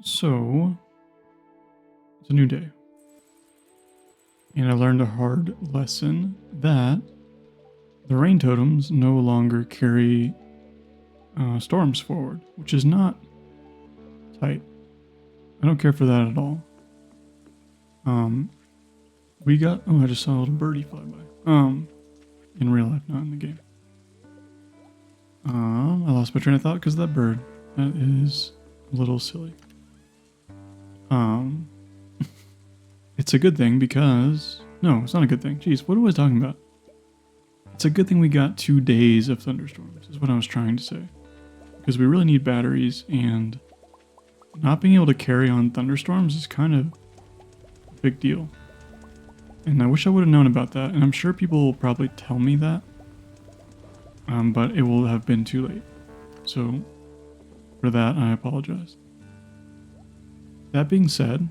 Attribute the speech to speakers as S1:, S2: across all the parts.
S1: So, it's a new day. And I learned a hard lesson that the rain totems no longer carry storms forward, which is not tight. I don't care for that at all. We got, oh, I just saw a little birdie fly by. In real life, not in the game. I lost my train of thought because of that bird. That is a little silly. It's a good thing because, no, it's not a good thing. Jeez, what was I talking about? It's a good thing we got 2 days of thunderstorms, is what I was trying to say. Because we really need batteries, and not being able to carry on thunderstorms is kind of a big deal. And I wish I would have known about that, and I'm sure people will probably tell me that. But it will have been too late. So, for that, I apologize. That being said,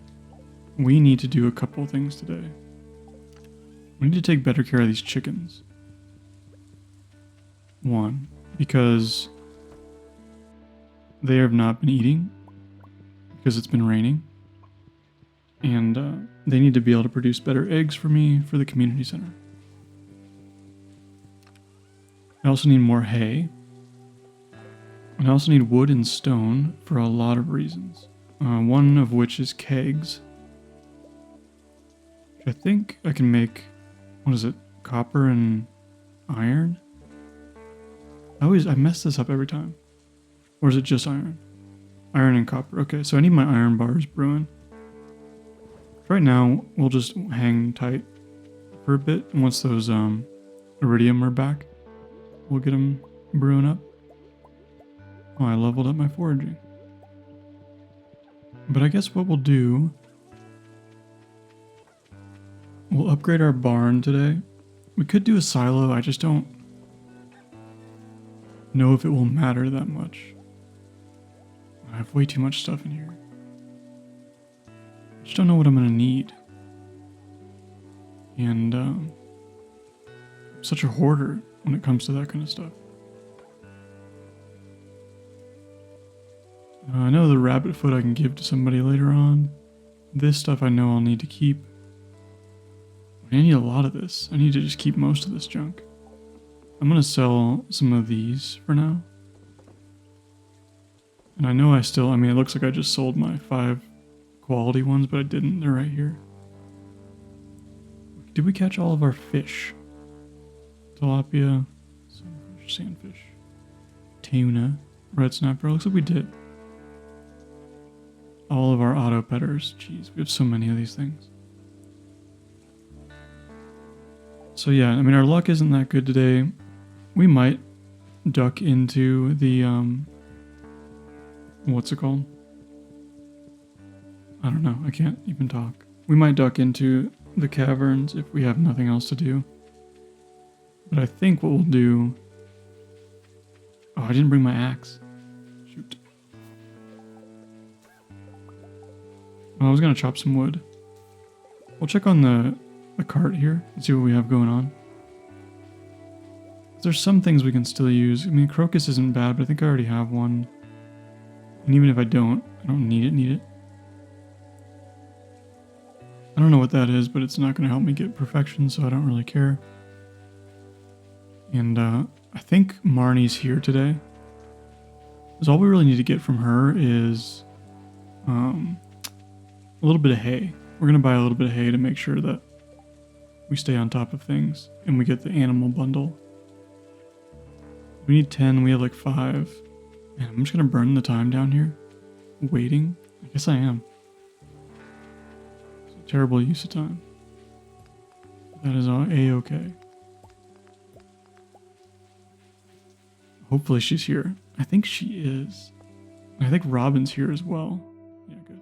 S1: we need to do a couple things today. We need to take better care of these chickens. One, because they have not been eating because it's been raining. And they need to be able to produce better eggs for me for the community center. I also need more hay. And I also need wood and stone for a lot of reasons. One of which is kegs. I think I can make, what is it, copper and iron? I mess this up every time. Or is it just iron? Iron and copper. Okay, so I need my iron bars brewing. Right now, we'll just hang tight for a bit. And once those iridium are back, we'll get them brewing up. Oh, I leveled up my foraging. But I guess what we'll do, we'll upgrade our barn today. We could do a silo, I just don't know if it will matter that much. I have way too much stuff in here. I just don't know what I'm going to need. And I'm such a hoarder when it comes to that kind of stuff. I know the rabbit foot I can give to somebody later on. This stuff I know I'll need to keep. I need a lot of this. I need to just keep most of this junk. I'm going to sell some of these for now. And I know it looks like I just sold my 5 quality ones, but I didn't. They're right here. Did we catch all of our fish? Tilapia, sunfish, sandfish, tuna, red snapper. Looks like we did. All of our auto petters. Jeez, we have so many of these things. So yeah, I mean, our luck isn't that good today. We might duck into the, what's it called? I don't know. I can't even talk. We might duck into the caverns if we have nothing else to do. But I think what we'll do... Oh, I didn't bring my axe. Shoot. I was going to chop some wood. We'll check on the cart here and see what we have going on. There's some things we can still use. I mean, crocus isn't bad, but I think I already have one. And even if I don't need it. I don't know what that is, but it's not going to help me get perfection, so I don't really care. And I think Marnie's here today. Because all we really need to get from her is a little bit of hay. We're going to buy a little bit of hay to make sure that we stay on top of things. And we get the animal bundle. We need 10, we have like 5. Man, I'm just going to burn the time down here. Waiting? I guess I am. It's a terrible use of time. That is A-okay. Hopefully she's here. I think she is. I think Robin's here as well. Yeah, good.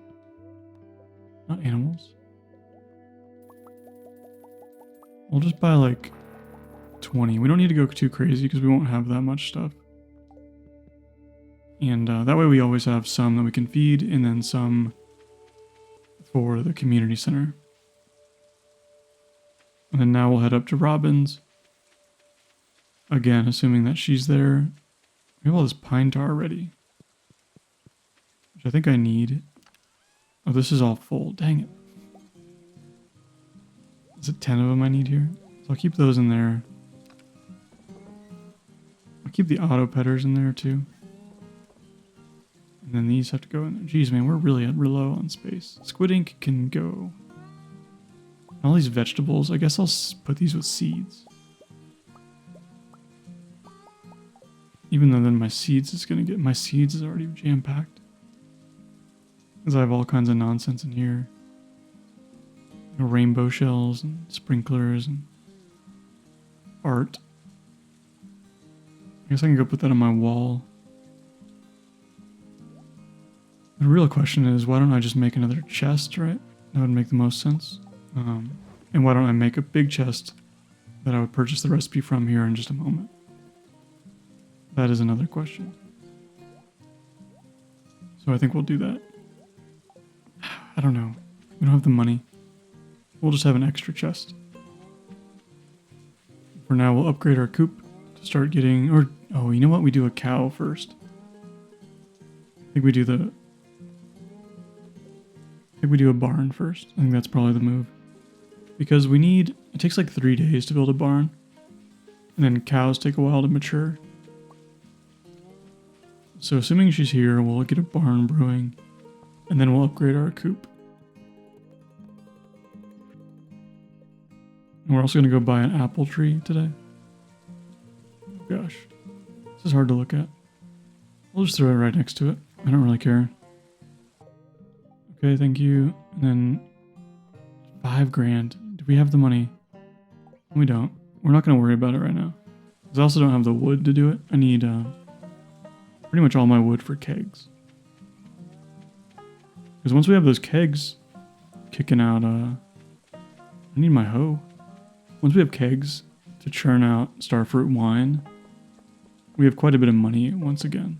S1: Not animals. We'll just buy like 20. We don't need to go too crazy because we won't have that much stuff. And that way we always have some that we can feed and then some for the community center. And then now we'll head up to Robin's. Again, assuming that she's there. We have all this pine tar ready, which I think I need. Oh, this is all full. Dang it. Is it 10 of them I need here? So I'll keep those in there. I'll keep the auto petters in there too. And then these have to go in there. Jeez, man, we're really low on space. Squid ink can go. All these vegetables, I guess I'll put these with seeds. Even though then my seeds is already jam-packed. Because I have all kinds of nonsense in here. You know, rainbow shells and sprinklers and art. I guess I can go put that on my wall. The real question is, why don't I just make another chest, right? That would make the most sense. And why don't I make a big chest that I would purchase the recipe from here in just a moment? That is another question. So I think we'll do that. I don't know. We don't have the money. We'll just have an extra chest. For now, we'll upgrade our coop to start getting... Or, oh, you know what? We do a cow first. I think we do a barn first. I think that's probably the move. Because we need... It takes like 3 days to build a barn. And then cows take a while to mature. So assuming she's here, we'll get a barn brewing. And then we'll upgrade our coop. And we're also going to go buy an apple tree today. Oh gosh. This is hard to look at. We'll just throw it right next to it. I don't really care. Okay, thank you. And then 5 grand. Do we have the money? We don't. We're not going to worry about it right now. Because I also don't have the wood to do it. I need pretty much all my wood for kegs. Because once we have those kegs kicking out, I need my hoe. Once we have kegs to churn out starfruit wine, we have quite a bit of money once again.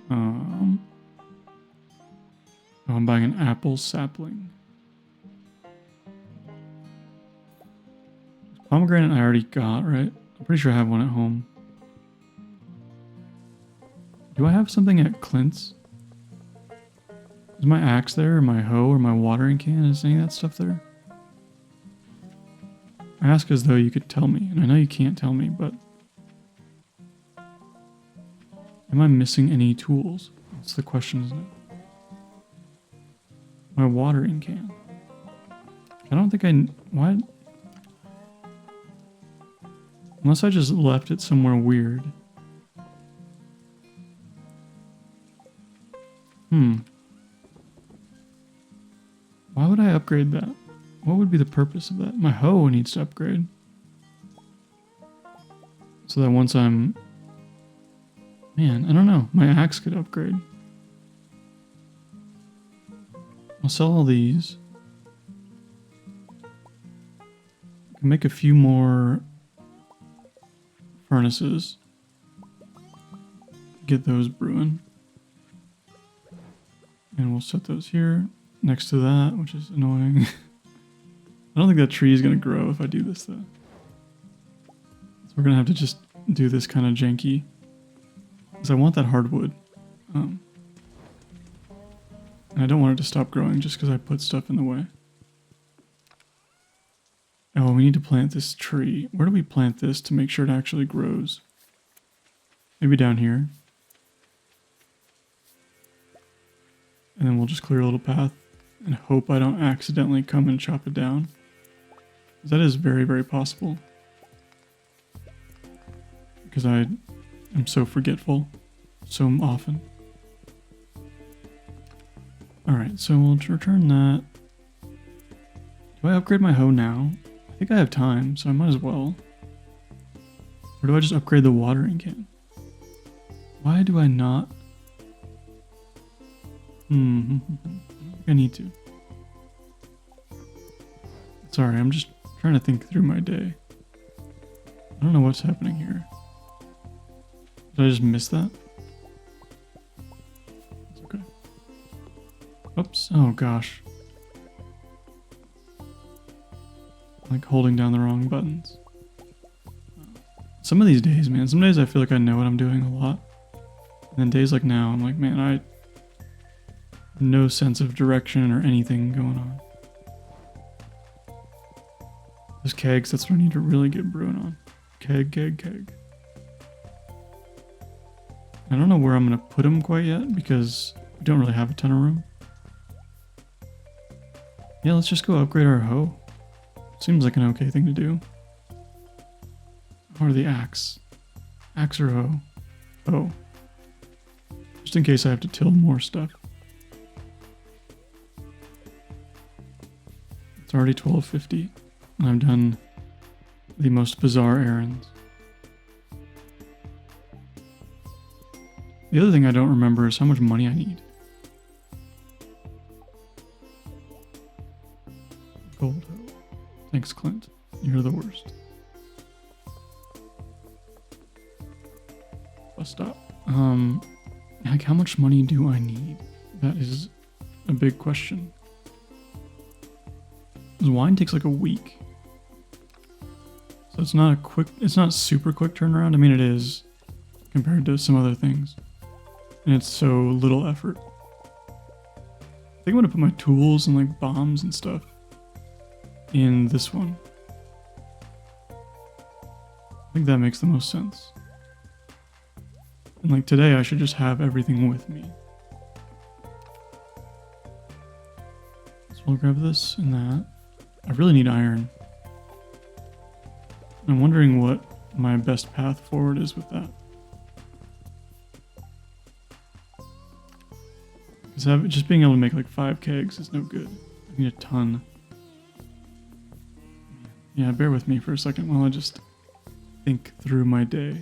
S1: Oh, I'm buying an apple sapling. Pomegranate I already got, right? I'm pretty sure I have one at home. Do I have something at Clint's? Is my axe there, or my hoe, or my watering can? Is any of that stuff there? I ask as though you could tell me, and I know you can't tell me, but... Am I missing any tools? That's the question, isn't it? My watering can. I don't think why? Unless I just left it somewhere weird. Why would I upgrade that? What would be the purpose of that? My hoe needs to upgrade. So that once I'm... Man, I don't know. My axe could upgrade. I'll sell all these. I can make a few more furnaces. Get those brewing. And we'll set those here next to that, which is annoying. I don't think that tree is going to grow if I do this, though. So we're going to have to just do this kind of janky. Because I want that hardwood. And I don't want it to stop growing just because I put stuff in the way. Oh, we need to plant this tree. Where do we plant this to make sure it actually grows? Maybe down here. And then we'll just clear a little path and hope I don't accidentally come and chop it down. That is very, very possible. Because I am so forgetful so often. Alright, so we'll return that. Do I upgrade my hoe now? I think I have time, so I might as well. Or do I just upgrade the watering can? Why do I not? I think I need to. Sorry, I'm just trying to think through my day. I don't know what's happening here. Did I just miss that? It's okay. Oops. Oh gosh. Like holding down the wrong buttons. Some of these days, man, some days I feel like I know what I'm doing a lot. And then days like now, I'm like, man, No sense of direction or anything going on. Those kegs, that's what I need to really get brewing on. Keg, keg, keg. I don't know where I'm going to put them quite yet because we don't really have a ton of room. Yeah, let's just go upgrade our hoe. Seems like an okay thing to do. Or the axe. Axe or hoe? Oh. Just in case I have to till more stuff. It's already 12:50 and I've done the most bizarre errands. The other thing I don't remember is how much money I need. Gold hoe. Thanks, Clint. You're the worst. Bus stop. Like how much money do I need? That is a big question. This wine takes like a week. So it's not super quick turnaround. I mean, it is compared to some other things. And it's so little effort. I think I'm gonna put my tools and like bombs and stuff in this one. I think that makes the most sense. And like today, I should just have everything with me. So we'll grab this and that. I really need iron. I'm wondering what my best path forward is with that. Because just being able to make like 5 kegs is no good. I need a ton. Yeah, bear with me for a second while I just think through my day.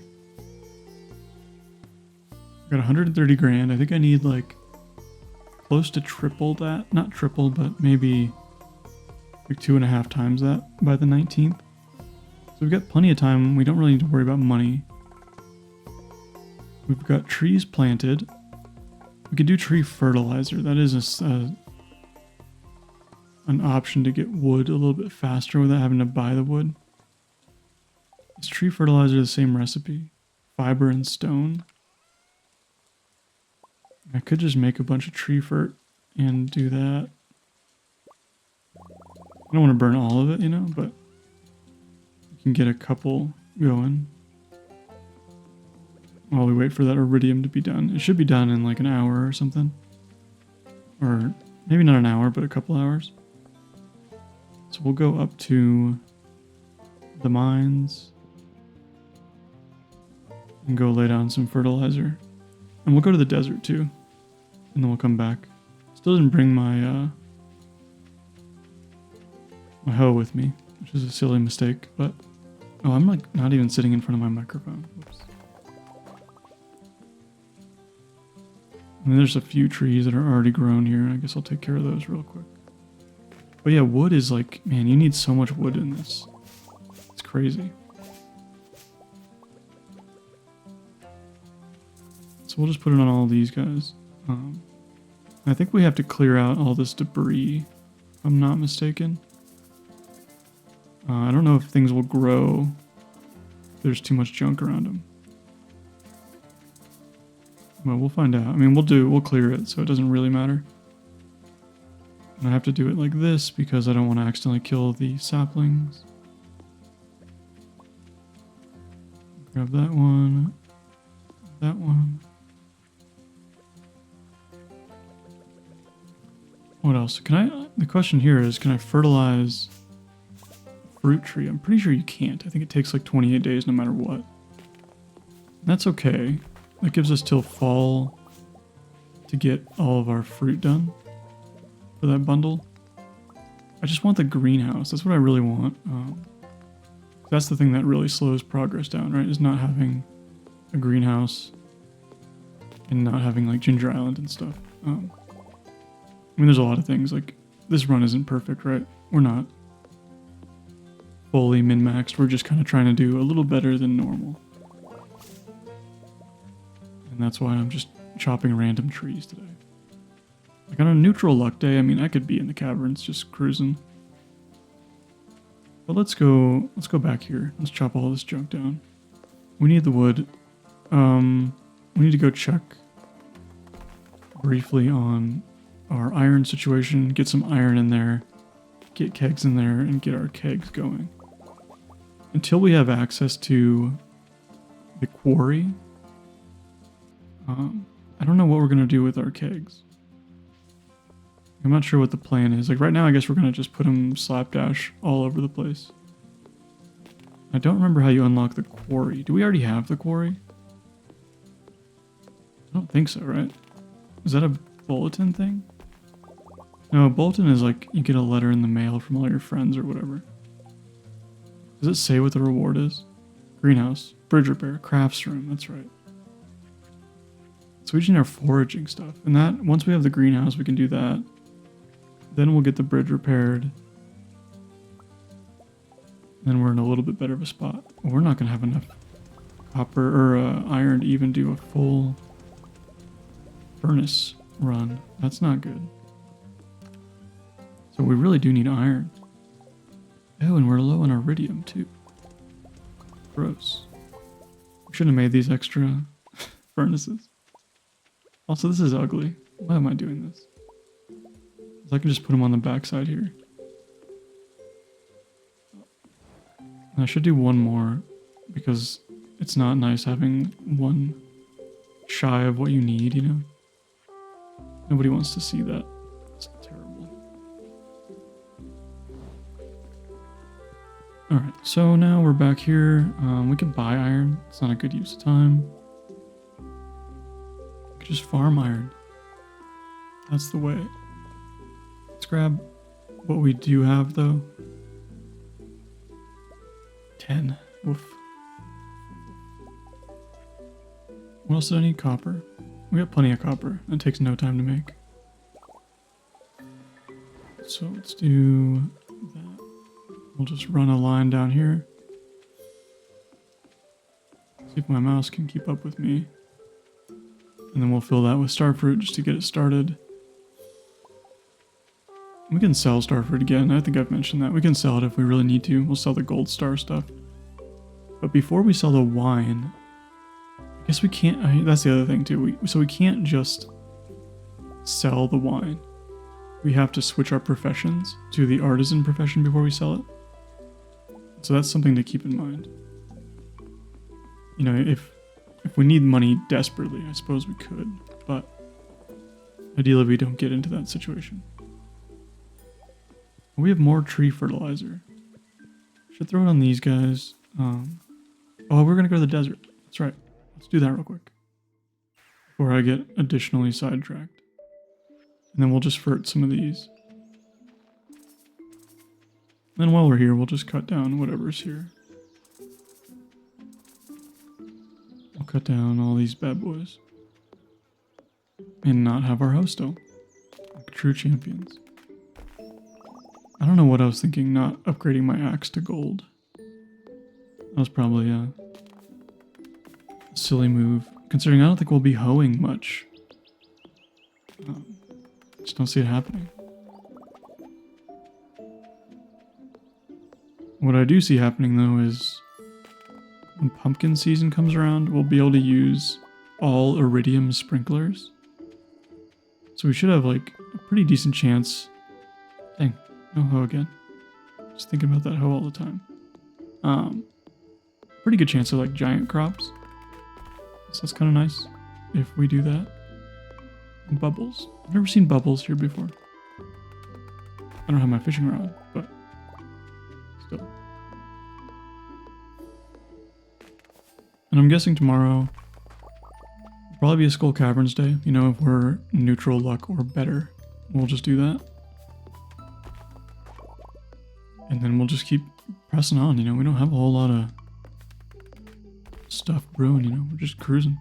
S1: I've got 130 grand. I think I need like close to triple that. Not triple, but maybe like 2.5 times that by the 19th. So we've got plenty of time. We don't really need to worry about money. We've got trees planted. We could do tree fertilizer. That is an option to get wood a little bit faster without having to buy the wood. Is tree fertilizer the same recipe? Fiber and stone. I could just make a bunch of tree fert and do that. I don't want to burn all of it, you know, but we can get a couple going while we wait for that iridium to be done. It should be done in like an hour or something. Or maybe not an hour, but a couple hours. So we'll go up to the mines and go lay down some fertilizer. And we'll go to the desert too. And then we'll come back. Still didn't bring my my hoe with me, which is a silly mistake, but oh, I'm like not even sitting in front of my microphone. Whoops. I mean, there's a few trees that are already grown here. I guess I'll take care of those real quick. But yeah, wood is like, man, you need so much wood in this. It's crazy. So we'll just put it on all these guys. I think we have to clear out all this debris, if I'm not mistaken. I don't know if things will grow if there's too much junk around them. Well, we'll find out. I mean, we'll clear it, so it doesn't really matter. And I have to do it like this because I don't want to accidentally kill the saplings. Grab that one. That one. What else? The question here is, can I fertilize a fruit tree? I'm pretty sure you can't. I think it takes like 28 days no matter what. That's okay. That gives us till fall to get all of our fruit done for that bundle. I just want the greenhouse. That's what I really want. That's the thing that really slows progress down, right? Is not having a greenhouse and not having like Ginger Island and stuff. I mean, there's a lot of things. Like, this run isn't perfect, right? We're not fully min-maxed. We're just kind of trying to do a little better than normal. And that's why I'm just chopping random trees today. Like, on a neutral luck day, I mean, I could be in the caverns just cruising. But let's go back here. Let's chop all this junk down. We need the wood. We need to go check briefly on our iron situation, get some iron in there, get kegs in there, and get our kegs going. Until we have access to the quarry, I don't know what we're going to do with our kegs. I'm not sure what the plan is. Like right now, I guess we're going to just put them slapdash all over the place. I don't remember how you unlock the quarry. Do we already have the quarry? I don't think so, right? Is that a bulletin thing? No, a bulletin is like you get a letter in the mail from all your friends or whatever. Does it say what the reward is? Greenhouse, bridge repair, crafts room, that's right. So we just need our foraging stuff. And that, once we have the greenhouse, we can do that. Then we'll get the bridge repaired. Then we're in a little bit better of a spot. Well, we're not going to have enough copper or iron to even do a full furnace run. That's not good. So we really do need iron. Oh, and we're low on iridium too. Gross. We shouldn't have made these extra furnaces. Also, this is ugly. Why am I doing this? So I can just put them on the backside here. And I should do one more because it's not nice having one shy of what you need, you know? Nobody wants to see that. It's terrible. Alright, so now we're back here. We can buy iron. It's not a good use of time. We could just farm iron. That's the way. Let's grab what we do have, though. 10. Woof. What else did I need? Copper. We got plenty of copper. That takes no time to make. So let's do that. We'll just run a line down here. See if my mouse can keep up with me. And then we'll fill that with starfruit just to get it started. We can sell starfruit again. I think I've mentioned that. We can sell it if we really need to. We'll sell the gold star stuff. But before we sell the wine, I guess we can't. That's the other thing too. So we can't just sell the wine. We have to switch our professions to the artisan profession before we sell it. So that's something to keep in mind. You know, if we need money desperately, I suppose we could. But ideally, we don't get into that situation. We have more tree fertilizer. Should throw it on these guys. Oh, we're going to go to the desert. That's right. Let's do that real quick. Before I get additionally sidetracked. And then we'll just fert some of these. Then while we're here, we'll just cut down whatever's here. We'll cut down all these bad boys. And not have our host still. Like true champions. I don't know what I was thinking, not upgrading my axe to gold. That was probably a silly move, considering I don't think we'll be hoeing much. Just don't see it happening. What I do see happening though is when pumpkin season comes around, we'll be able to use all iridium sprinklers. So we should have like a pretty decent chance. Dang. No hoe again. Just thinking about that hoe all the time. Pretty good chance of like giant crops. So that's kind of nice if we do that. And bubbles. I've never seen bubbles here before. I don't have my fishing rod, but still. And I'm guessing tomorrow will probably be a Skull Caverns day. You know, if we're neutral luck or better, we'll just do that. And then we'll just keep pressing on, you know, we don't have a whole lot of stuff brewing, you know, we're just cruising.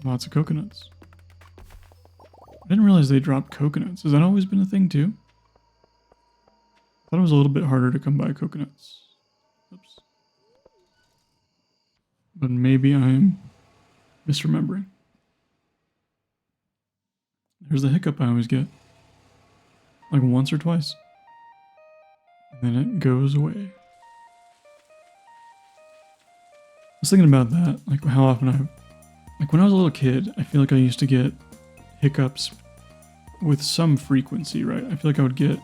S1: Lots of coconuts. I didn't realize they dropped coconuts. Has that always been a thing too? I thought it was a little bit harder to come by coconuts. Oops. But maybe I'm misremembering. Here's the hiccup I always get. Like once or twice. And then it goes away. I was thinking about that, like how often like when I was a little kid, I feel like I used to get hiccups with some frequency, right? I feel like I would get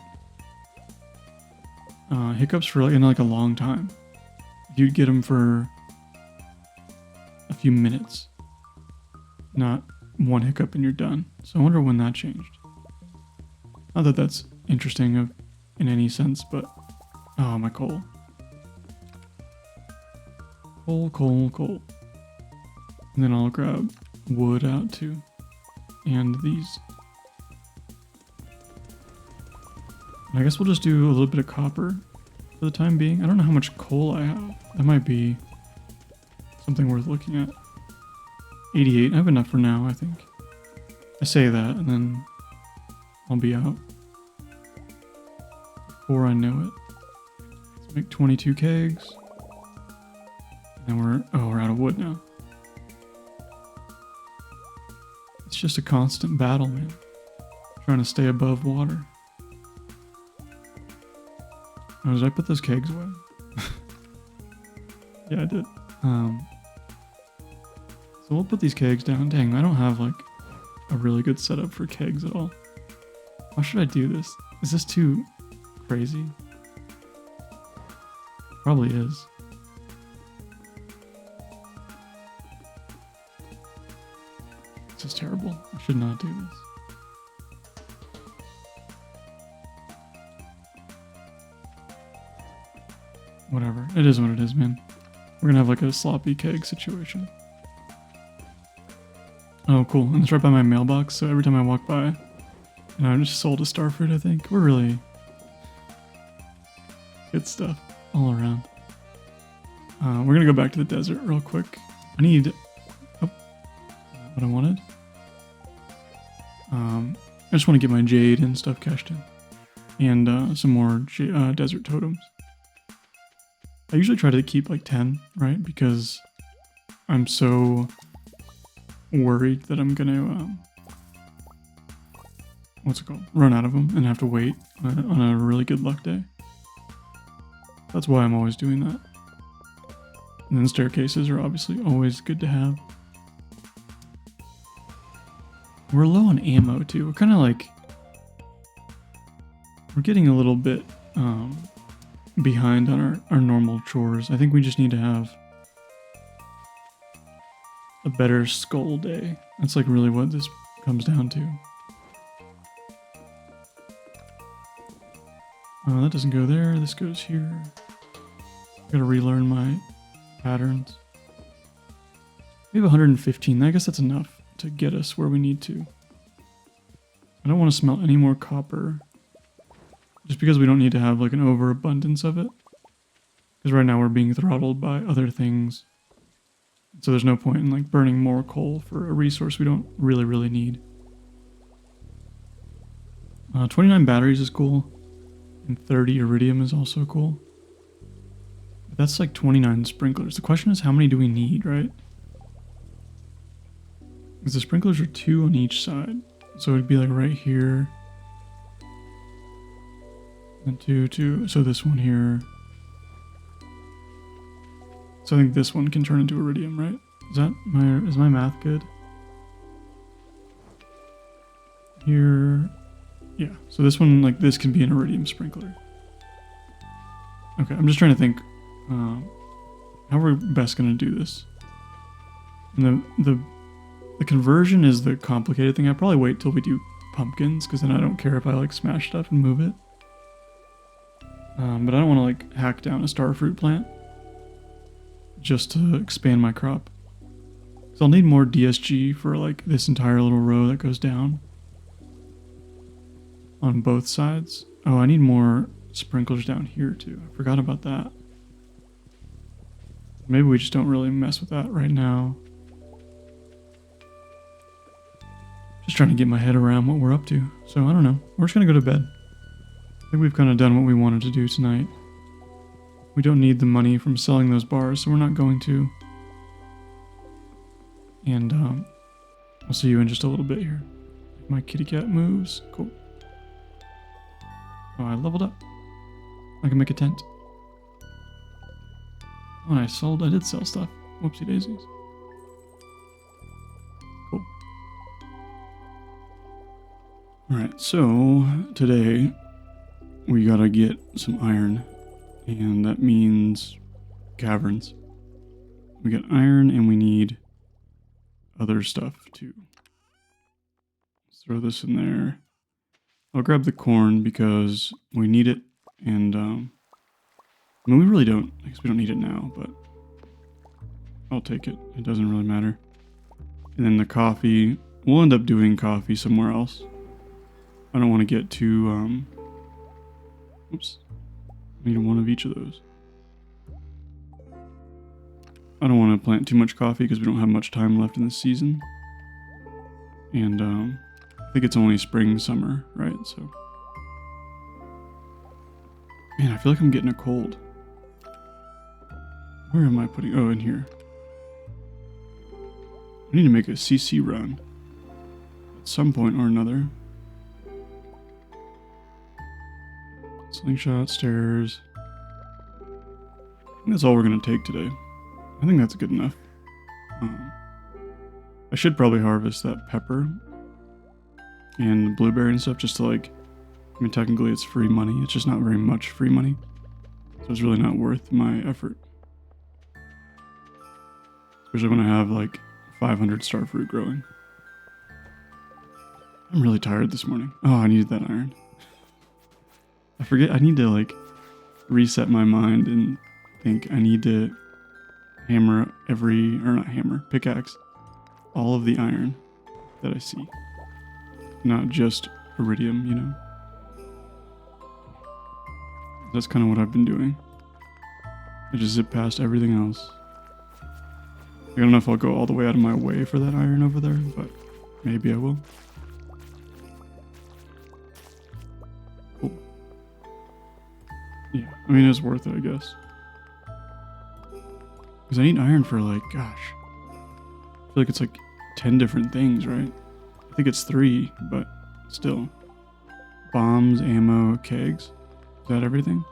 S1: hiccups for like, in like a long time. You'd get them for a few minutes, not one hiccup and you're done. So I wonder when that changed. Not that that's interesting in any sense, but oh, my coal. Coal. And then I'll grab wood out too. And these. And I guess we'll just do a little bit of copper for the time being. I don't know how much coal I have. That might be something worth looking at. 88. I have enough for now, I think. I say that and then I'll be out before I know it. Let's make 22 kegs. And then we're out of wood now. It's just a constant battle, man. Trying to stay above water. Oh, did I put those kegs away? Yeah, I did. So we'll put these kegs down. Dang, I don't have like a really good setup for kegs at all. How should I do this? Is this too crazy? Probably is. This is terrible. I should not do this. Whatever. It is what it is, man. We're gonna have like a sloppy keg situation. Oh, cool. And it's right by my mailbox, so every time I walk by, and I just sold a starfruit, I think. We're really good stuff all around. We're gonna go back to the desert real quick. I need what I wanted. I just want to get my jade and stuff cashed in, and some more desert totems. I usually try to keep like 10, right? Because I'm so worried that I'm gonna run out of them and have to wait on a really good luck day. That's why I'm always doing that. And then staircases are obviously always good to have. We're low on ammo too. We're kind of like, we're getting a little bit behind on our normal chores. I think we just need to have a better skull day. That's like really what this comes down to. That doesn't go there. This goes here. Gotta relearn my patterns. We have 115. I guess that's enough to get us where we need to. I don't want to smelt any more copper. Just because we don't need to have like an overabundance of it. Because right now we're being throttled by other things. So there's no point in like burning more coal for a resource we don't really need. 29 batteries is cool. And 30 iridium is also cool. But that's like 29 sprinklers. The question is how many do we need, right? Because the sprinklers are 2 on each side. So it'd be like right here. And 2. So this one here. So I think this one can turn into iridium, right? Is my math good? Here. Yeah. So this one, like this can be an iridium sprinkler. Okay, I'm just trying to think how we're best gonna do this. And the conversion is the complicated thing. I'll probably wait till we do pumpkins, because then I don't care if I like smash stuff and move it. But I don't want to like hack down a starfruit plant just to expand my crop. So I'll need more DSG for like this entire little row that goes down on both sides. Oh, I need more sprinklers down here too. I forgot about that. Maybe we just don't really mess with that right now. Just trying to get my head around what we're up to. So I don't know. We're just going to go to bed. I think we've kind of done what we wanted to do tonight. We don't need the money from selling those bars, so we're not going to. And I'll see you in just a little bit here. If my kitty cat moves. Cool. Oh, I leveled up. I can make a tent. Oh, and I did sell stuff. Whoopsie daisies. Cool. Alright, so today we gotta get some iron, and that means caverns. We got iron and we need other stuff too. Let's throw this in there. I'll grab the corn because we need it, and I mean, we really don't, I guess we don't need it now, but I'll take it. It doesn't really matter. And then the coffee, we'll end up doing coffee somewhere else. I don't want to get too, oops. I need one of each of those. I don't want to plant too much coffee because we don't have much time left in the season. And, I think it's only spring, summer, right? So, man, I feel like I'm getting a cold. Where am I putting, oh, in here. I need to make a CC run at some point or another. Slingshot, stairs. I think that's all we're going to take today. I think that's good enough. I should probably harvest that pepper and blueberry and stuff just to like, I mean, technically it's free money. It's just not very much free money. So it's really not worth my effort. Especially when I have like 500 star fruit growing. I'm really tired this morning. Oh, I needed that iron. I forget, I need to like reset my mind and think I need to hammer pickaxe all of the iron that I see. Not just iridium, you know? That's kind of what I've been doing. I just zip past everything else. I don't know if I'll go all the way out of my way for that iron over there, but maybe I will. Cool. Yeah, I mean, it's worth it, I guess. Because I need iron for, like, gosh. I feel like it's like 10 different things, right? I think it's 3, but still. Bombs, ammo, kegs. Is that everything?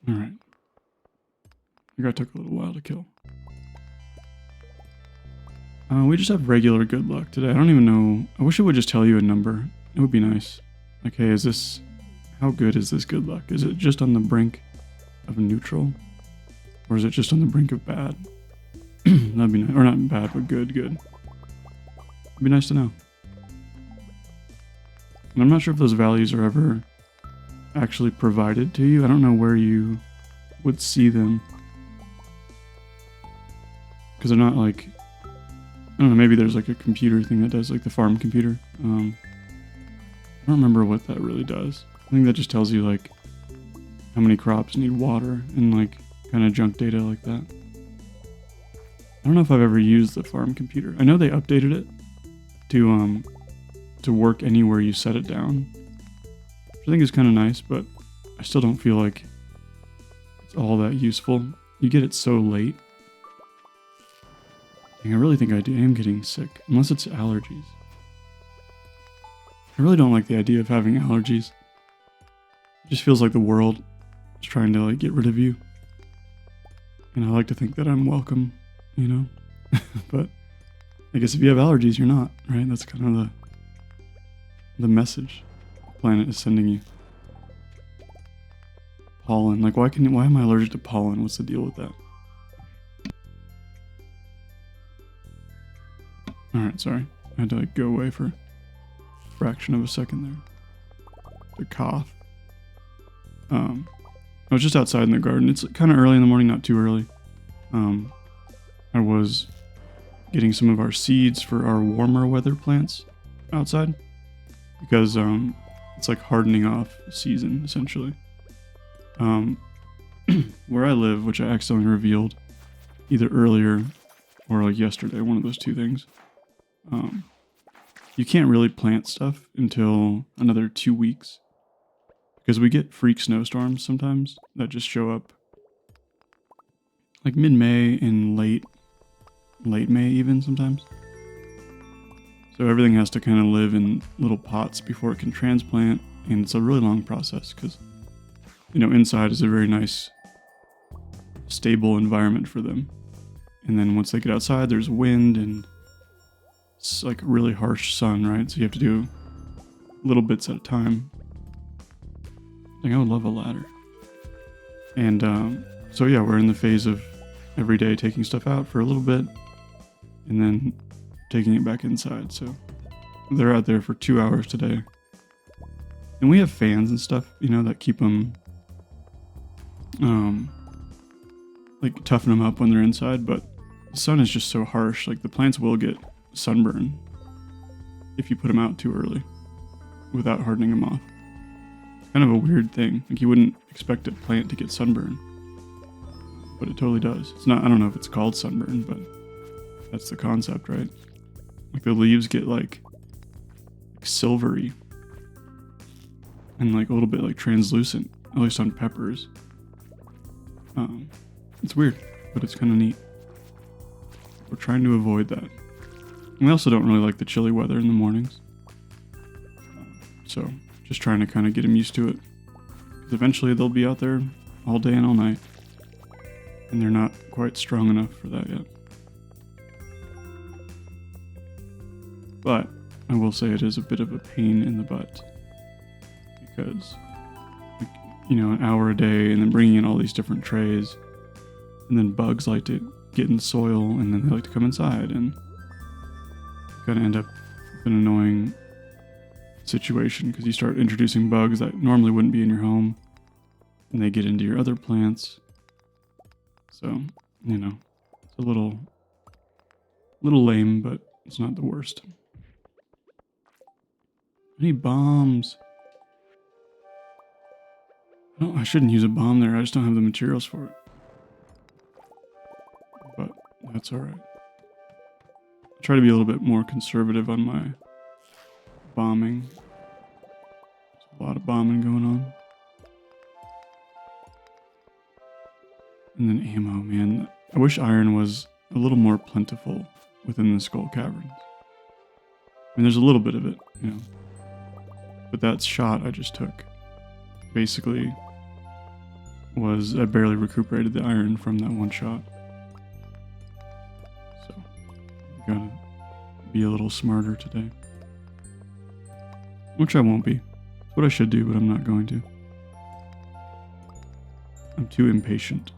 S1: Alright. I think I took a little while to kill. We just have regular good luck today. I don't even know. I wish it would just tell you a number. It would be nice. Like, hey, how good is this good luck? Is it just on the brink of neutral? Or is it just on the brink of bad? That'd be nice. Or not bad, but good. It'd be nice to know. And I'm not sure if those values are ever actually provided to you. I don't know where you would see them. Because they're not like, I don't know, maybe there's like a computer thing that does, like the farm computer. I don't remember what that really does. I think that just tells you like how many crops need water and like kind of junk data like that. I don't know if I've ever used the farm computer. I know they updated it to work anywhere you set it down, which I think is kind of nice, but I still don't feel like it's all that useful. You get it so late. I really think I am getting sick, unless it's allergies. I really don't like the idea of having allergies. It just feels like the world is trying to like get rid of you. And I like to think that I'm welcome, you know? But I guess if you have allergies, you're not, right? That's kind of the message the planet is sending you. Pollen. Like, why am I allergic to pollen? What's the deal with that? Alright, sorry. I had to like go away for a fraction of a second there. The cough. I was just outside in the garden. It's kind of early in the morning, not too early. I was getting some of our seeds for our warmer weather plants outside because it's like hardening off season essentially. Where I live, which I accidentally revealed either earlier or like yesterday, one of those two things. You can't really plant stuff until another 2 weeks because we get freak snowstorms sometimes that just show up like mid-May and late May even sometimes. So everything has to kind of live in little pots before it can transplant, and it's a really long process because, you know, inside is a very nice, stable environment for them. And then once they get outside, there's wind and it's like really harsh sun, right? So you have to do little bits at a time. I think I would love a ladder. And so yeah, we're in the phase of every day taking stuff out for a little bit and then taking it back inside. So they're out there for 2 hours today. And we have fans and stuff, you know, that keep them, like toughen them up when they're inside. But the sun is just so harsh. Like the plants will get sunburn if you put them out too early without hardening them off. It's kind of a weird thing. Like you wouldn't expect a plant to get sunburn, but it totally does. It's not, I don't know if it's called sunburn, but that's the concept, right? Like the leaves get like silvery and like a little bit like translucent, at least on peppers. It's weird, but it's kind of neat. We're trying to avoid that. And we also don't really like the chilly weather in the mornings. So just trying to kind of get them used to it. Because eventually they'll be out there all day and all night. And they're not quite strong enough for that yet. But I will say it is a bit of a pain in the butt. Because, like, you know, an hour a day and then bringing in all these different trays. And then bugs like to get in soil and then they like to come inside. And you kind of end up with an annoying situation because you start introducing bugs that normally wouldn't be in your home. And they get into your other plants. So, you know, it's a little lame, but it's not the worst. I need bombs. No, I shouldn't use a bomb there. I just don't have the materials for it. But that's alright. I try to be a little bit more conservative on my bombing. There's a lot of bombing going on. And then ammo, man. I wish iron was a little more plentiful within the Skull Caverns. I mean, there's a little bit of it, you know. But that shot I just took basically was, I barely recuperated the iron from that one shot. So, I gotta be a little smarter today. Which I won't be. It's what I should do, but I'm not going to. I'm too impatient.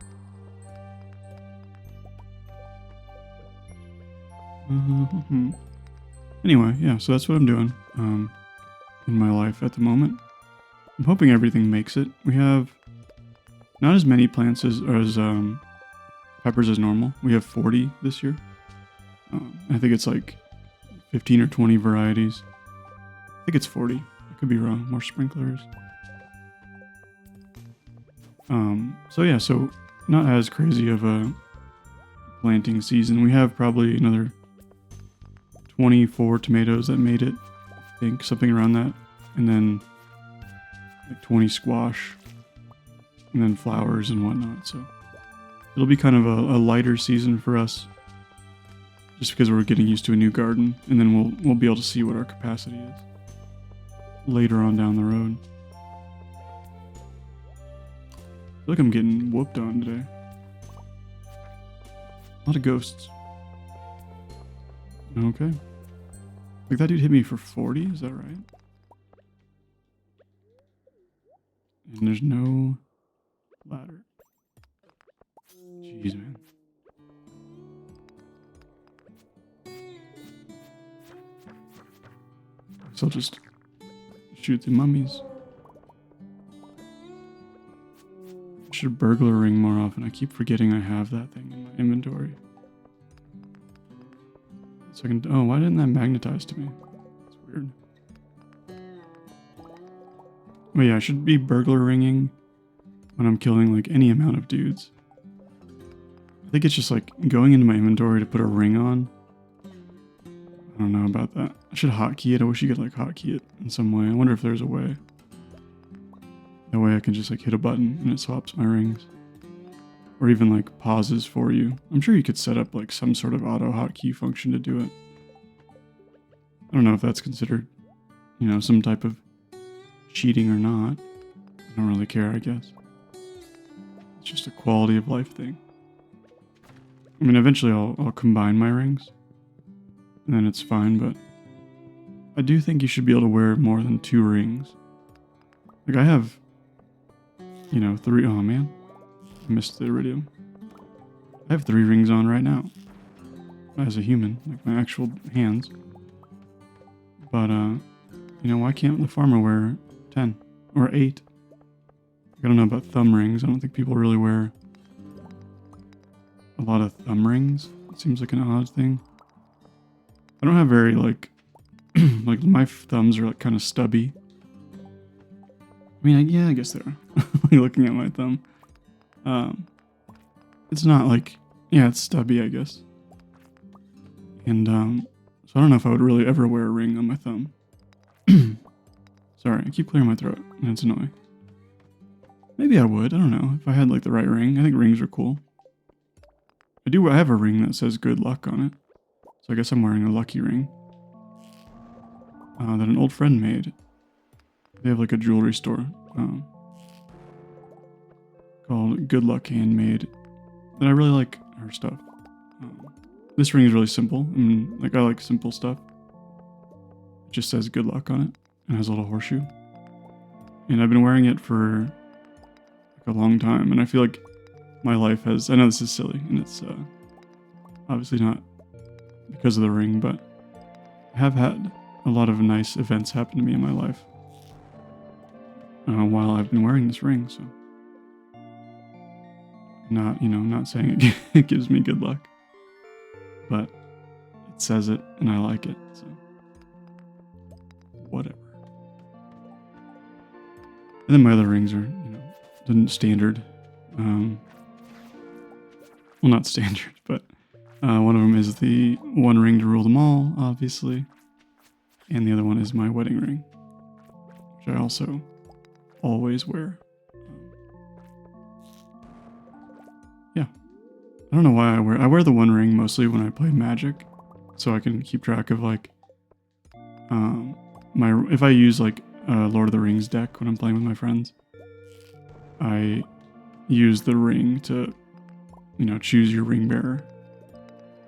S1: Anyway, yeah, so that's what I'm doing in my life at the moment. I'm hoping everything makes it. We have not as many plants as peppers as normal. We have 40 this year. I think it's like 15 or 20 varieties. I think it's 40. I could be wrong. More sprinklers. So yeah, so not as crazy of a planting season. We have probably another 24 tomatoes that made it, I think, something around that. And then like 20 squash, and then flowers and whatnot. So it'll be kind of a lighter season for us, just because we're getting used to a new garden, and then we'll be able to see what our capacity is later on down the road. I feel like I'm getting whooped on today. A lot of ghosts. Okay. Like that dude hit me for 40, is that right? And there's no ladder. Jeez, man. So I'll just shoot the mummies. I should burglar ring more often. I keep forgetting I have that thing in my inventory. So I can, oh, why didn't that magnetize to me? It's weird. But yeah, I should be burglar ringing when I'm killing like any amount of dudes. I think it's just like going into my inventory to put a ring on. I don't know about that. I should hotkey it. I wish you could like hotkey it in some way. I wonder if there's a way. That way I can just like hit a button and it swaps my rings. Or even like pauses for you. I'm sure you could set up like some sort of auto hotkey function to do it. I don't know if that's considered, you know, some type of cheating or not. I don't really care, I guess. It's just a quality of life thing. I mean, eventually I'll combine my rings, and then it's fine, but I do think you should be able to wear more than 2 rings. Like, I have, 3, oh man, I missed the iridium. I have 3 rings on right now, as a human, like my actual hands. But, why can't the farmer wear 10 or 8? I don't know about thumb rings. I don't think people really wear a lot of thumb rings. It seems like an odd thing. I don't have very, like my thumbs are, like, kind of stubby. I mean, yeah, I guess they are. Looking at my thumb. It's not like, yeah, it's stubby, I guess. And, so I don't know if I would really ever wear a ring on my thumb. Sorry, I keep clearing my throat, and it's annoying. Maybe I would, I don't know, if I had, like, the right ring. I think rings are cool. I have a ring that says good luck on it. So I guess I'm wearing a lucky ring. That an old friend made. They have, like, a jewelry store called Good Luck Handmade. That I really like her stuff. This ring is really simple. I mean, like, I like simple stuff. It just says good luck on it. And has a little horseshoe. And I've been wearing it for, like, a long time. And I feel like my life has... I know this is silly. And it's obviously not because of the ring. But I have had a lot of nice events happen to me in my life. While I've been wearing this ring. So... not saying it gives me good luck. But it says it, and I like it, so whatever. And then my other rings are, standard. Well, not standard, but one of them is the one ring to rule them all, obviously. And the other one is my wedding ring, which I also always wear. I don't know why I wear the one ring mostly when I play Magic, so I can keep track of, like, if I use, like, Lord of the Rings deck when I'm playing with my friends, I use the ring to, choose your ring bearer.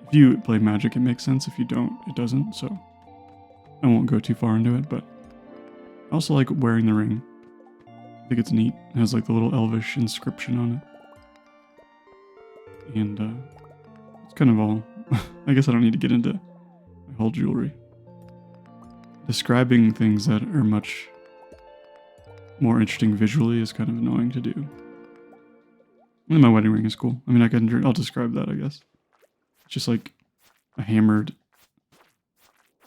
S1: If you play Magic, it makes sense. If you don't, it doesn't, so I won't go too far into it, but I also like wearing the ring. I think it's neat. It has, like, the little elvish inscription on it. And it's kind of all... I guess I don't need to get into my whole jewelry. Describing things that are much more interesting visually is kind of annoying to do. And my wedding ring is cool. I mean, I'll describe that, I guess. It's just like a hammered...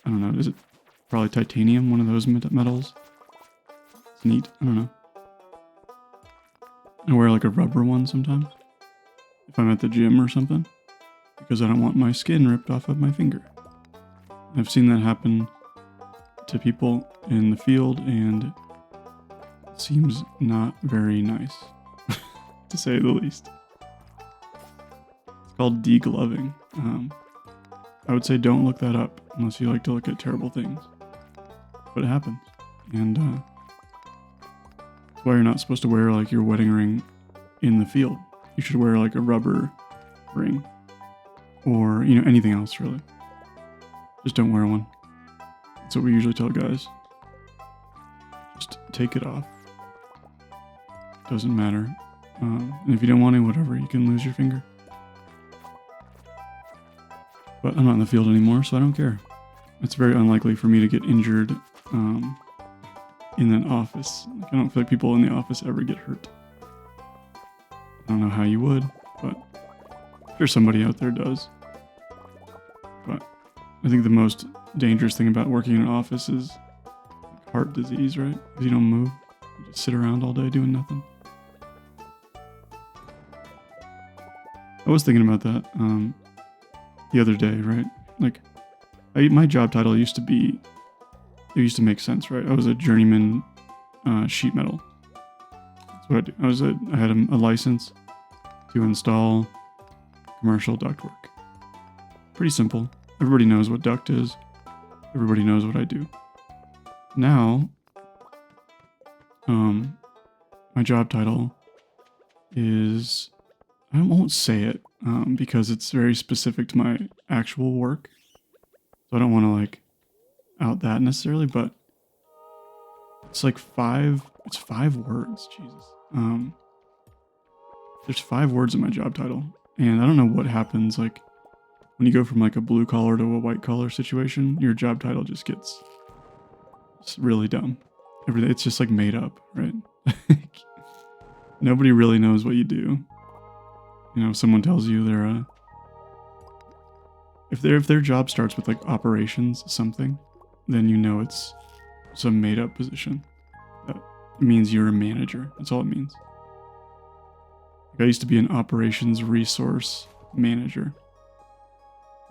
S1: I don't know, is it probably titanium, one of those metals? It's neat, I don't know. I wear, like, a rubber one sometimes. If I'm at the gym or something, because I don't want my skin ripped off of my finger. I've seen that happen to people in the field, and it seems not very nice, to say the least. It's called degloving. I would say don't look that up unless you like to look at terrible things, but it happens, and that's why you're not supposed to wear, like, your wedding ring in the field. You should wear, like, a rubber ring. Or, anything else, really. Just don't wear one. That's what we usually tell guys. Just take it off. Doesn't matter. And if you don't want it, whatever, you can lose your finger. But I'm not in the field anymore, so I don't care. It's very unlikely for me to get injured in an office. Like, I don't feel like people in the office ever get hurt. I don't know how you would, but I'm sure somebody out there does. But I think the most dangerous thing about working in an office is heart disease, right? Because you don't move. You just sit around all day doing nothing. I was thinking about that the other day, right? Like, my job title used to make sense, right? I was a journeyman sheet metal. That's what I do. I had a license to install commercial ductwork. Pretty simple. Everybody knows what duct is. Everybody knows what I do. Now, my job title is... I won't say it. because it's very specific to my actual work. So I don't want to like out that necessarily, but it's like it's 5 words. Jesus. There's 5 words in my job title, and I don't know what happens like when you go from like a blue collar to a white collar situation. Your job title just gets really dumb. It's just like made up, right? Nobody really knows what you do. You know, if someone tells you they're if their job starts with like operations something, then you know it's some made up position. That means you're a manager. That's all it means. Like I used to be an operations resource manager.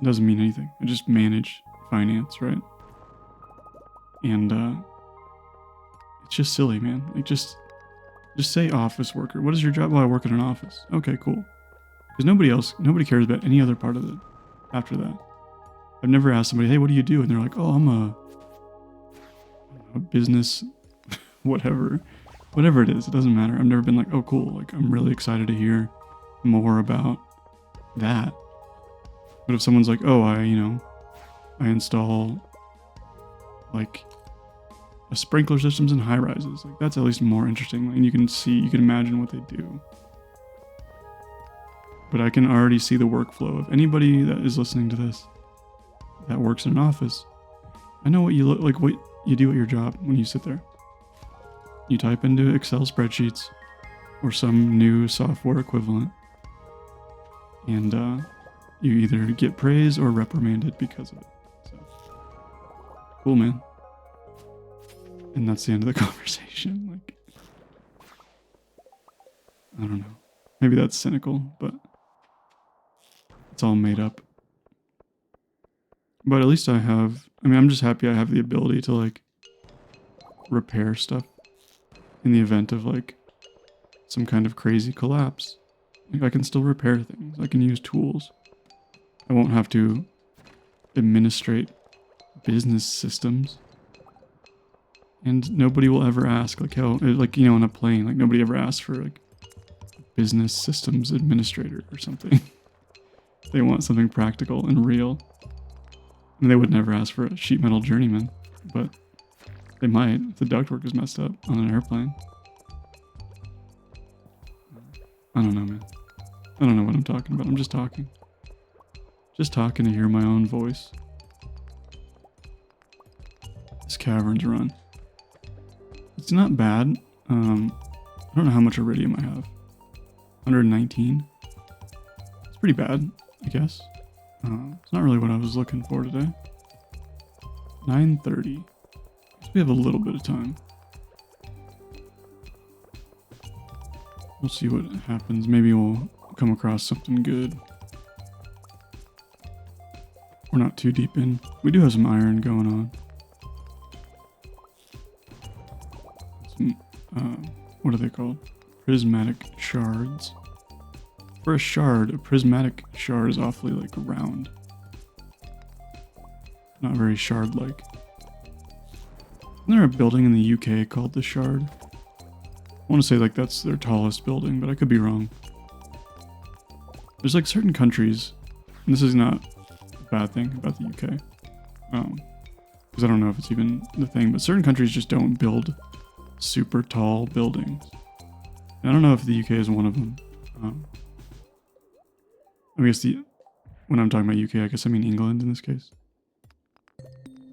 S1: It doesn't mean anything. I just manage finance, right? And it's just silly, man. Like just say office worker. What is your job? Well, I work in an office. Okay, cool. Because nobody cares about any other part of it after that. I've never asked somebody, hey, what do you do? And they're like, oh, I'm a business, whatever it is. It doesn't matter. I've never been like, oh, cool. Like, I'm really excited to hear more about that. But if someone's like, oh, I install like a sprinkler systems in high rises, like that's at least more interesting. And you can imagine what they do. But I can already see the workflow of anybody that is listening to this that works in an office. I know what you look like, what you do at your job when you sit there. You type into Excel spreadsheets or some new software equivalent, and you either get praised or reprimanded because of it. So, cool, man. And that's the end of the conversation. Like, I don't know. Maybe that's cynical, but it's all made up. But at least I'm just happy I have the ability to like repair stuff in the event of like some kind of crazy collapse. Like I can still repair things. I can use tools. I won't have to administrate business systems. And nobody will ever ask like how, like, you know, on a plane, like nobody ever asks for like business systems administrator or something. They want something practical and real. And they would never ask for a sheet metal journeyman, but they might if the ductwork is messed up on an airplane. I don't know, man. I don't know what I'm talking about. I'm just talking. Just talking to hear my own voice. This cavern's run. It's not bad. I don't know how much iridium I have. 119. It's pretty bad, I guess. It's not really what I was looking for today. 9:30. So we have a little bit of time. We'll see what happens. Maybe we'll come across something good. We're not too deep in. We do have some iron going on. Some, what are they called? Prismatic shards. For a shard, a prismatic shard is awfully like round. Not very shard-like. Isn't there a building in the UK called the Shard? I want to say like that's their tallest building, but I could be wrong. There's like certain countries, and this is not a bad thing about the UK, because I don't know if it's even the thing, but certain countries just don't build super tall buildings. And I don't know if the UK is one of them. I guess when I'm talking about UK, I guess I mean England in this case.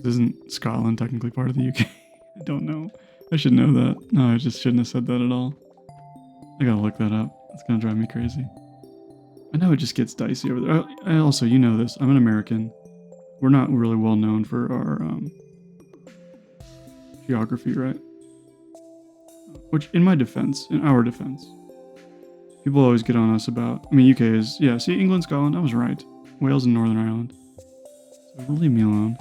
S1: Isn't Scotland technically part of the UK? I don't know. I should know that. No, I just shouldn't have said that at all. I gotta look that up. It's gonna drive me crazy. I know it just gets dicey over there. I also, you know this, I'm an American. We're not really well known for our geography, right? Which, in my defense, in our defense, people always get on us about, I mean, UK is, yeah, see, England, Scotland, I was right. Wales and Northern Ireland. So leave me alone.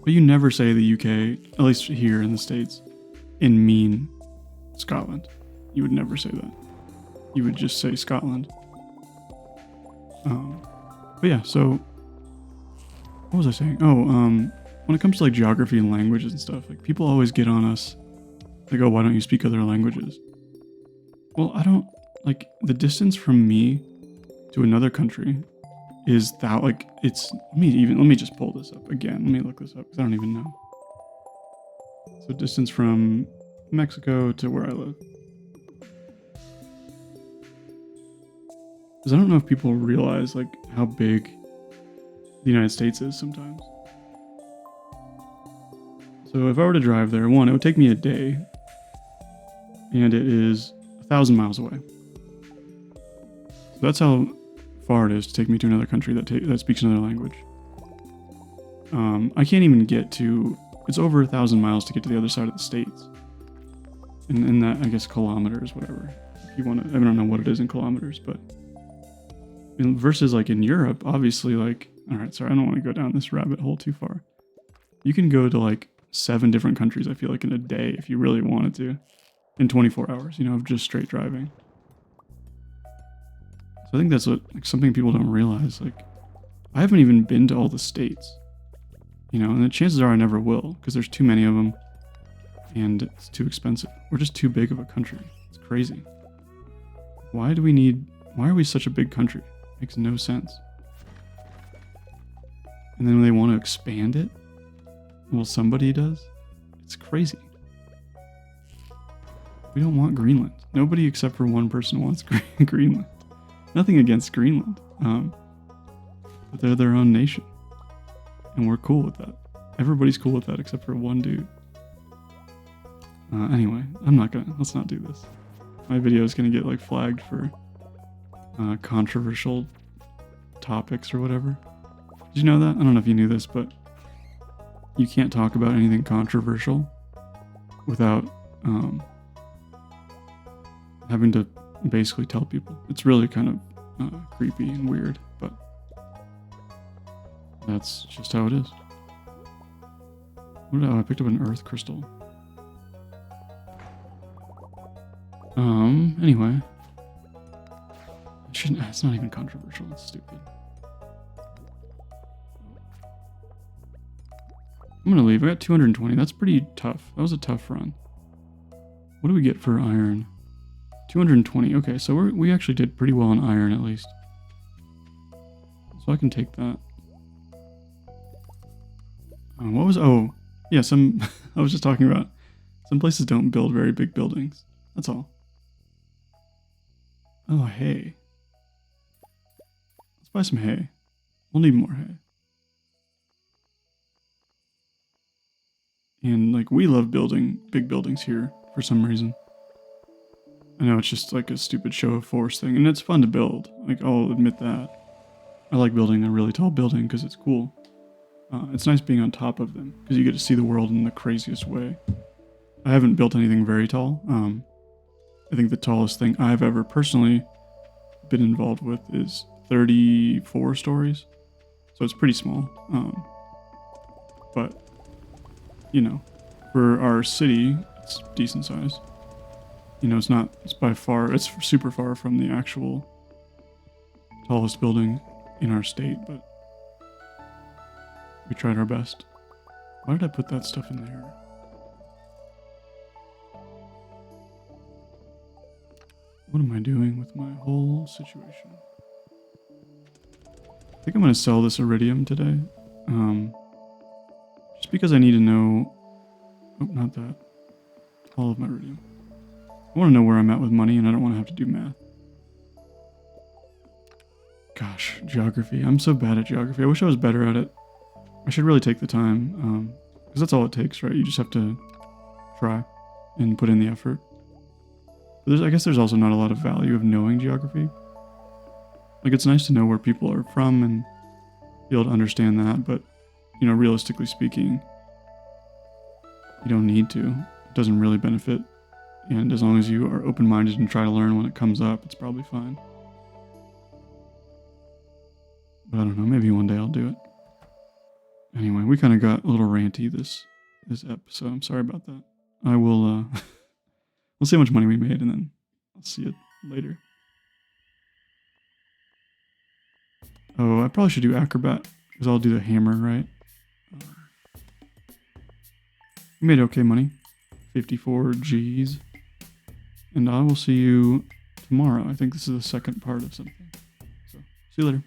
S1: But you never say the UK, at least here in the States, in mean Scotland. You would never say that. You would just say Scotland. But yeah, so what was I saying? Oh, when it comes to like geography and languages and stuff, like people always get on us. They go, why don't you speak other languages? Well, I don't like the distance from me to another country is that like it's let me just pull this up again. Let me look this up because I don't even know. So distance from Mexico to where I live. Because I don't know if people realize like how big the United States is sometimes. So if I were to drive there, one, it would take me a day, and it is 1,000 miles away. So that's how far it is to take me to another country that speaks another language. I can't even get to. It's over 1,000 miles to get to the other side of the states. And that, I guess, kilometers, whatever. If you want to, I don't know what it is in kilometers, but versus like in Europe, obviously, like, all right, sorry, I don't want to go down this rabbit hole too far. You can go to like 7 different countries, I feel like, in a day if you really wanted to, in 24 hours, of just straight driving. So I think that's what, like, something people don't realize. Like, I haven't even been to all the states, and the chances are I never will because there's too many of them and it's too expensive. We're just too big of a country. It's crazy. Why are we such a big country? Makes no sense. And then when they want to expand it, well, somebody does. It's crazy. We don't want Greenland. Nobody except for one person wants Greenland. Nothing against Greenland. But they're their own nation. And we're cool with that. Everybody's cool with that except for one dude. Anyway, let's not do this. My video is gonna get like flagged for controversial topics or whatever. Did you know that? I don't know if you knew this, but you can't talk about anything controversial without having to basically tell people. It's really kind of creepy and weird, but that's just how it is. I picked up an earth crystal. Anyway. It's not even controversial. It's stupid. I'm gonna leave. I got 220. That's pretty tough. That was a tough run. What do we get for iron? 220. Okay, so we actually did pretty well on iron at least. So I can take that. Oh, yeah, I was just talking about some places don't build very big buildings. That's all. Oh, hay. Let's buy some hay. We'll need more hay. And like we love building big buildings here for some reason. I know it's just like a stupid show of force thing, and it's fun to build. Like, I'll admit that. I like building a really tall building because it's cool. It's nice being on top of them because you get to see the world in the craziest way. I haven't built anything very tall. I think the tallest thing I've ever personally been involved with is 34 stories. So it's pretty small. But, for our city, it's decent size. It's super far from the actual tallest building in our state, but we tried our best. Why did I put that stuff in there? What am I doing with my whole situation? I think I'm going to sell this iridium today. Just because I need to know... Oh, not that. All of my iridium. I want to know where I'm at with money, and I don't want to have to do math. Gosh, geography. I'm so bad at geography. I wish I was better at it. I should really take the time, because that's all it takes, right? You just have to try and put in the effort. But I guess there's also not a lot of value of knowing geography. Like, it's nice to know where people are from and be able to understand that, but, realistically speaking, you don't need to. It doesn't really benefit. And as long as you are open-minded and try to learn when it comes up, it's probably fine. But I don't know, maybe one day I'll do it. Anyway, we kind of got a little ranty this episode. I'm sorry about that. I will, we'll see how much money we made, and then I'll see you later. Oh, I probably should do acrobat, because I'll do the hammer, right? We made okay money. 54 G's. And I will see you tomorrow. I think this is the second part of something. So, see you later.